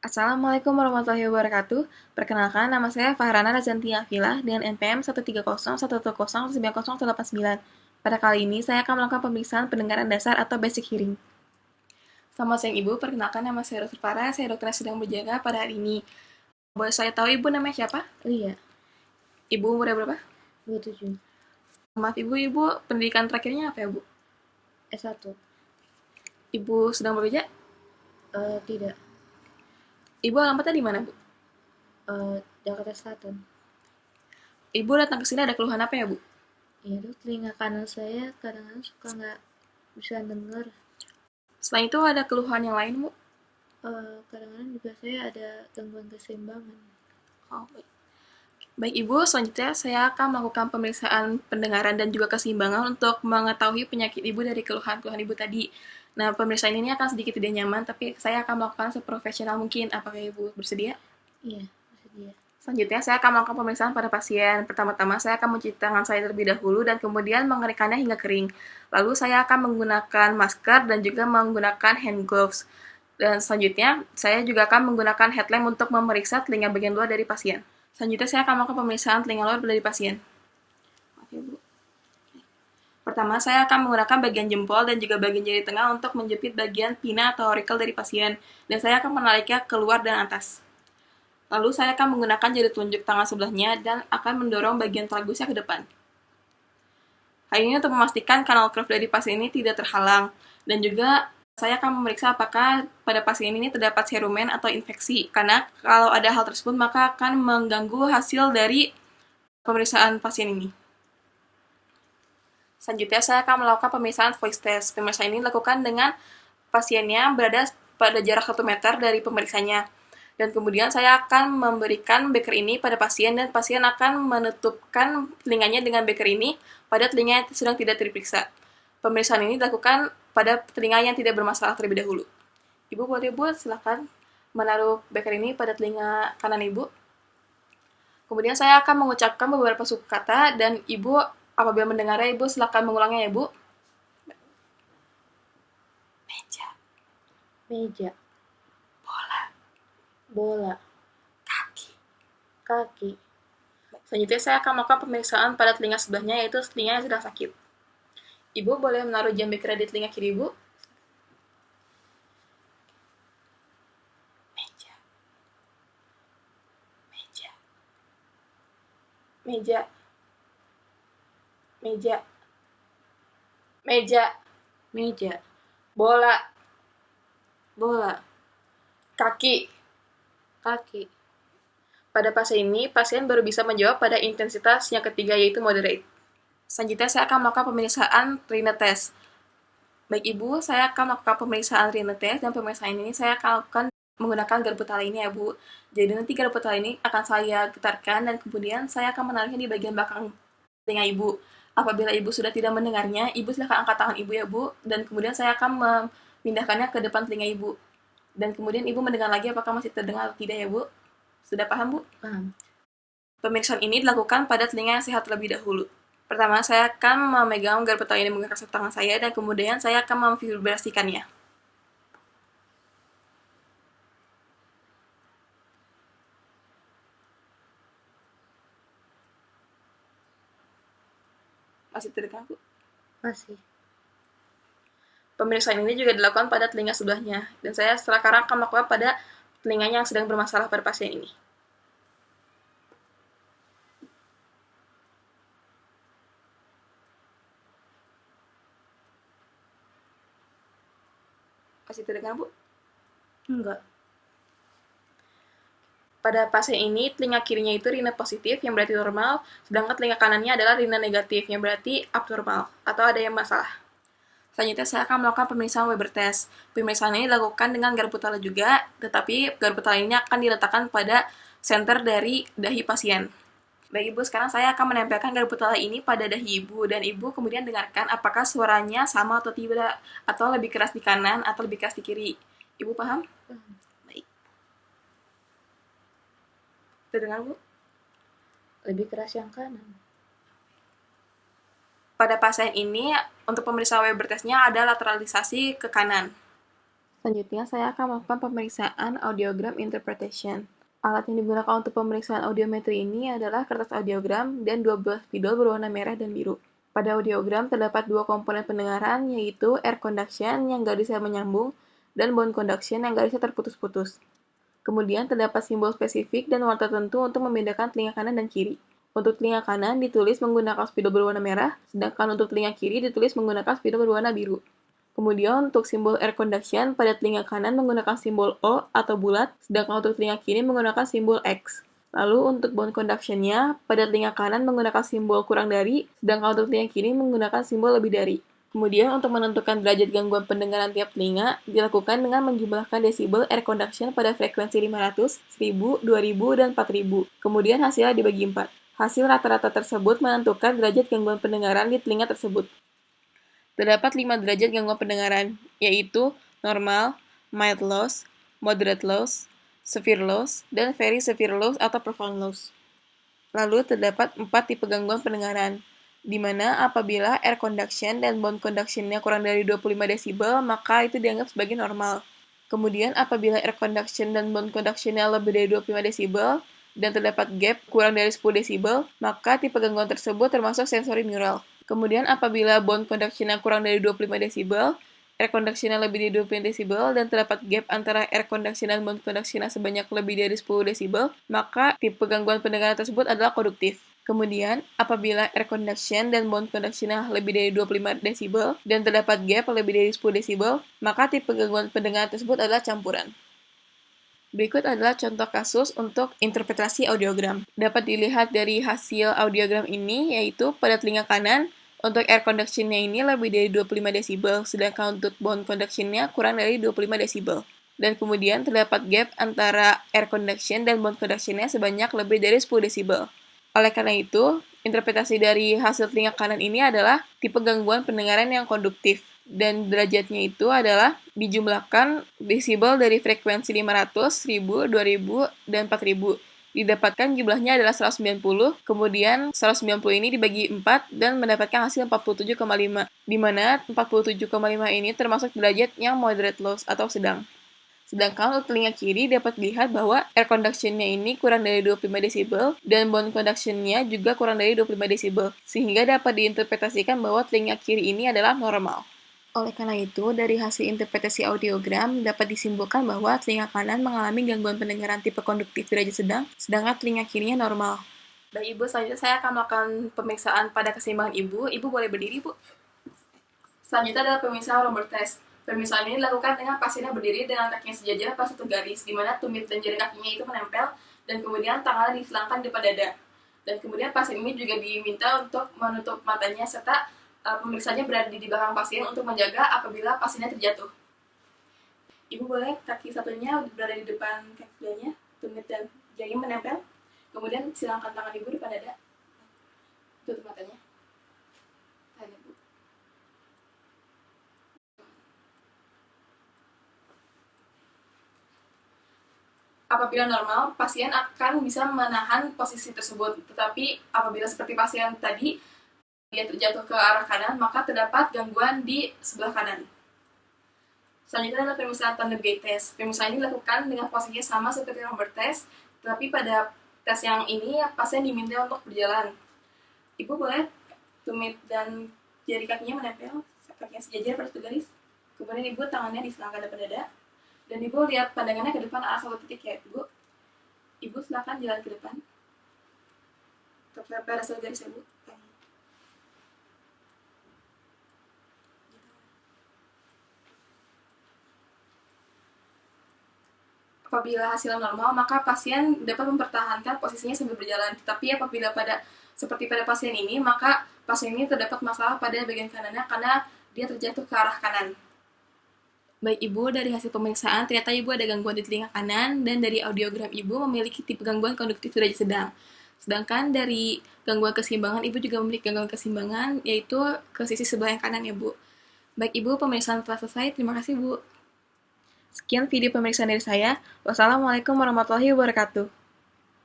Assalamualaikum warahmatullahi wabarakatuh. Perkenalkan, nama saya Fahrana Razanti Afila dengan NPM 13011109089. Pada kali ini, saya akan melakukan pemeriksaan pendengaran dasar atau basic hearing. Selamat siang Ibu, perkenalkan nama saya Dr. Farah, saya dokter yang sedang berjaga pada hari ini. Boleh saya tahu Ibu namanya siapa? Iya, Ibu umurnya berapa? 27. Maaf Ibu pendidikan terakhirnya apa ya Bu? S1. Ibu sedang bekerja? Tidak. Ibu alamatnya di mana Bu? Jakarta Selatan. Ibu datang ke sini ada keluhan apa ya Bu? Iya dok, telinga kanan saya kadang-kadang suka nggak bisa dengar. Selain itu ada keluhan yang lain Bu? Kadang-kadang juga saya ada gangguan keseimbangan. Oh, baik Ibu, selanjutnya saya akan melakukan pemeriksaan pendengaran dan juga keseimbangan untuk mengetahui penyakit Ibu dari keluhan-keluhan Ibu tadi. Nah, pemeriksaan ini akan sedikit tidak nyaman, tapi saya akan melakukan seprofesional mungkin. Apakah Ibu bersedia? Iya, bersedia. Selanjutnya, saya akan melakukan pemeriksaan pada pasien. Pertama-tama, saya akan mencuci tangan saya terlebih dahulu dan kemudian mengeringkannya hingga kering. Lalu, saya akan menggunakan masker dan juga menggunakan hand gloves. Dan selanjutnya, saya juga akan menggunakan headlamp untuk memeriksa telinga bagian luar dari pasien. Selanjutnya, saya akan melakukan pemeriksaan telinga luar dari pasien. Maaf ya, Bu. Pertama, saya akan menggunakan bagian jempol dan juga bagian jari tengah untuk menjepit bagian pina atau auricle dari pasien. Dan saya akan menariknya keluar dan atas. Lalu, saya akan menggunakan jari telunjuk tangan sebelahnya dan akan mendorong bagian tragusnya ke depan. Hal ini untuk memastikan kanal curve dari pasien ini tidak terhalang. Dan juga saya akan memeriksa apakah pada pasien ini terdapat serumen atau infeksi. Karena kalau ada hal tersebut maka akan mengganggu hasil dari pemeriksaan pasien ini. Selanjutnya saya akan melakukan pemeriksaan voice test. Pemeriksaan ini dilakukan dengan pasiennya berada pada jarak 1 meter dari pemeriksanya. Dan kemudian saya akan memberikan beker ini pada pasien dan pasien akan menutupkan telinganya dengan beker ini pada telinga yang sedang tidak diperiksa. Pemeriksaan ini dilakukan pada telinga yang tidak bermasalah terlebih dahulu. Ibu boleh silakan menaruh beker ini pada telinga kanan Ibu. Kemudian saya akan mengucapkan beberapa suku kata dan Ibu apabila mendengarnya Ibu silakan mengulangnya ya Bu. Meja, Meja, bola, bola, kaki. kaki. Selanjutnya saya akan melakukan pemeriksaan pada telinga sebelahnya yaitu telinga yang sedang sakit. Ibu boleh menaruh jam beker di telinga kiri Ibu. Meja, meja, meja, meja, meja, Meja, bola, bola, kaki. kaki. Pada pasien ini, pasien baru bisa menjawab pada intensitas yang ketiga yaitu moderate. Selanjutnya saya akan melakukan pemeriksaan Rhine test. Baik Ibu, saya akan melakukan pemeriksaan Rhine test dan pemeriksaan ini saya akan lakukan menggunakan garpu tali ini ya Bu. Jadi nanti garpu tali ini akan saya getarkan dan kemudian saya akan menariknya di bagian belakang telinga Ibu. Apabila Ibu sudah tidak mendengarnya, Ibu silakan angkat tangan Ibu ya Bu, dan kemudian saya akan memindahkannya ke depan telinga Ibu. Dan kemudian Ibu mendengar lagi apakah masih terdengar atau tidak ya Bu. Sudah paham Bu? Paham. Pemeriksaan ini dilakukan pada telinga yang sehat terlebih dahulu. Pertama, saya akan memegang garpu tali ini menggunakan tangan saya dan kemudian saya akan memvibrasikannya. Masih terdengar Bu? Masih. Pemeriksaan ini juga dilakukan pada telinga sebelahnya dan saya sekarang akan melakukan pada telinganya yang sedang bermasalah pada pasien ini. Masih terdengar Bu? Enggak. Pada pasien ini, telinga kirinya itu rine positif, yang berarti normal, sedangkan telinga kanannya adalah rine negatif, yang berarti abnormal, atau ada yang masalah. Selanjutnya, saya akan melakukan pemeriksaan Weber test. Pemeriksaan ini dilakukan dengan garpu tali juga, tetapi garpu tali ini akan diletakkan pada center dari dahi pasien. Baik Ibu, sekarang saya akan menempelkan garpu tali ini pada dahi Ibu, dan Ibu kemudian dengarkan apakah suaranya sama atau tidak, atau lebih keras di kanan atau lebih keras di kiri. Ibu paham? Paham. Baik. Terdengar Bu? Lebih keras yang kanan. Pada pasien ini, untuk pemeriksaan Weber testnya ada lateralisasi ke kanan. Selanjutnya, saya akan melakukan pemeriksaan audiogram interpretation. Alat yang digunakan untuk pemeriksaan audiometri ini adalah kertas audiogram dan 12 spidol berwarna merah dan biru. Pada audiogram terdapat dua komponen pendengaran, yaitu air conduction yang garisnya menyambung dan bone conduction yang garisnya terputus-putus. Kemudian terdapat simbol spesifik dan warna tertentu untuk membedakan telinga kanan dan kiri. Untuk telinga kanan ditulis menggunakan spidol berwarna merah, sedangkan untuk telinga kiri ditulis menggunakan spidol berwarna biru. Kemudian untuk simbol air conduction pada telinga kanan menggunakan simbol O atau bulat, sedangkan untuk telinga kiri menggunakan simbol X. Lalu untuk bone conduction-nya pada telinga kanan menggunakan simbol kurang dari, sedangkan untuk telinga kiri menggunakan simbol lebih dari. Kemudian untuk menentukan derajat gangguan pendengaran tiap telinga dilakukan dengan menjumlahkan desibel air conduction pada frekuensi 500, 1000, 2000, dan 4000. Kemudian hasilnya dibagi 4. Hasil rata-rata tersebut menentukan derajat gangguan pendengaran di telinga tersebut. Terdapat 5 derajat gangguan pendengaran, yaitu normal, mild loss, moderate loss, severe loss, dan very severe loss atau profound loss. Lalu terdapat 4 tipe gangguan pendengaran, di mana apabila air conduction dan bone conduction-nya kurang dari 25 desibel, maka itu dianggap sebagai normal. Kemudian apabila air conduction dan bone conduction-nya lebih dari 25 desibel, dan terdapat gap kurang dari 10 desibel, maka tipe gangguan tersebut termasuk sensory neural. Kemudian apabila bone conduction-nya kurang dari 25 desibel, air conduction-nya lebih dari 25 desibel, dan terdapat gap antara air conduction dan bone conduction-nya sebanyak lebih dari 10 desibel, maka tipe gangguan pendengaran tersebut adalah konduktif. Kemudian, apabila air conduction dan bone conduction-nya lebih dari 25 desibel, dan terdapat gap lebih dari 10 desibel, maka tipe gangguan pendengaran tersebut adalah campuran. Berikut adalah contoh kasus untuk interpretasi audiogram. Dapat dilihat dari hasil audiogram ini, yaitu pada telinga kanan, untuk air conduction-nya ini lebih dari 25 desibel, sedangkan untuk bone conduction-nya kurang dari 25 desibel. Dan kemudian terdapat gap antara air conduction dan bone conduction-nya sebanyak lebih dari 10 desibel. Oleh karena itu, interpretasi dari hasil telinga kanan ini adalah tipe gangguan pendengaran yang konduktif. Dan derajatnya itu adalah dijumlahkan desibel dari frekuensi 500, 1000, 2000, dan 4000. Didapatkan jumlahnya adalah 190, kemudian 190 ini dibagi 4 dan mendapatkan hasil 47,5, di mana 47,5 ini termasuk derajat yang moderate loss atau sedang. Sedangkan untuk telinga kiri dapat dilihat bahwa air conduction-nya ini kurang dari 25 desibel dan bone conduction-nya juga kurang dari 25 desibel, sehingga dapat diinterpretasikan bahwa telinga kiri ini adalah normal. Oleh karena itu, dari hasil interpretasi audiogram dapat disimpulkan bahwa telinga kanan mengalami gangguan pendengaran tipe konduktif derajat sedang, sedangkan telinga kirinya normal. Baik Ibu, selanjutnya saya akan melakukan pemeriksaan pada keseimbangan Ibu. Ibu boleh berdiri, Bu. Selanjutnya adalah pemeriksaan Romer test. Pemeriksaan ini dilakukan dengan pasiennya berdiri dengan kakinya sejajar pada satu garis, di mana tumit dan jari kakinya itu menempel, dan kemudian tangannya diselangkan di depan dada. Dan kemudian pasien ini juga diminta untuk menutup matanya serta pemeriksaannya berada di belakang pasien untuk menjaga apabila pasiennya terjatuh. Ibu boleh kaki satunya berada di depan kaki sebelahnya, tumit dan jari menempel. Kemudian silangkan tangan Ibu di depan dada. Tutup matanya. Tahan Ibu. Apabila normal, pasien akan bisa menahan posisi tersebut. Tetapi apabila seperti pasien tadi, dia terjatuh ke arah kanan, maka terdapat gangguan di sebelah kanan. Selanjutnya adalah pemeriksaan tandem gait test. Pemeriksaan ini dilakukan dengan posisinya sama seperti Romer test, tetapi pada tes yang ini pasien diminta untuk berjalan. Ibu boleh tumit dan jari kakinya menempel, kakinya sejajar pada satu garis. Kemudian Ibu tangannya diselangkan depan dada, dan Ibu lihat pandangannya ke depan arah satu titik ya Ibu. Ibu silakan jalan ke depan. Pada satu garis ya Bu. Apabila hasilnya normal, maka pasien dapat mempertahankan posisinya sambil berjalan. Tetapi apabila seperti pada pasien ini, maka pasien ini terdapat masalah pada bagian kanannya karena dia terjatuh ke arah kanan. Baik Ibu, dari hasil pemeriksaan ternyata Ibu ada gangguan di telinga kanan dan dari audiogram Ibu memiliki tipe gangguan konduktif derajat sedang. Sedangkan dari gangguan keseimbangan Ibu juga memiliki gangguan keseimbangan yaitu ke sisi sebelah yang kanan ya Bu. Baik Ibu, pemeriksaan telah selesai. Terima kasih Bu. Sekian video pemeriksaan dari saya. Wassalamualaikum warahmatullahi wabarakatuh.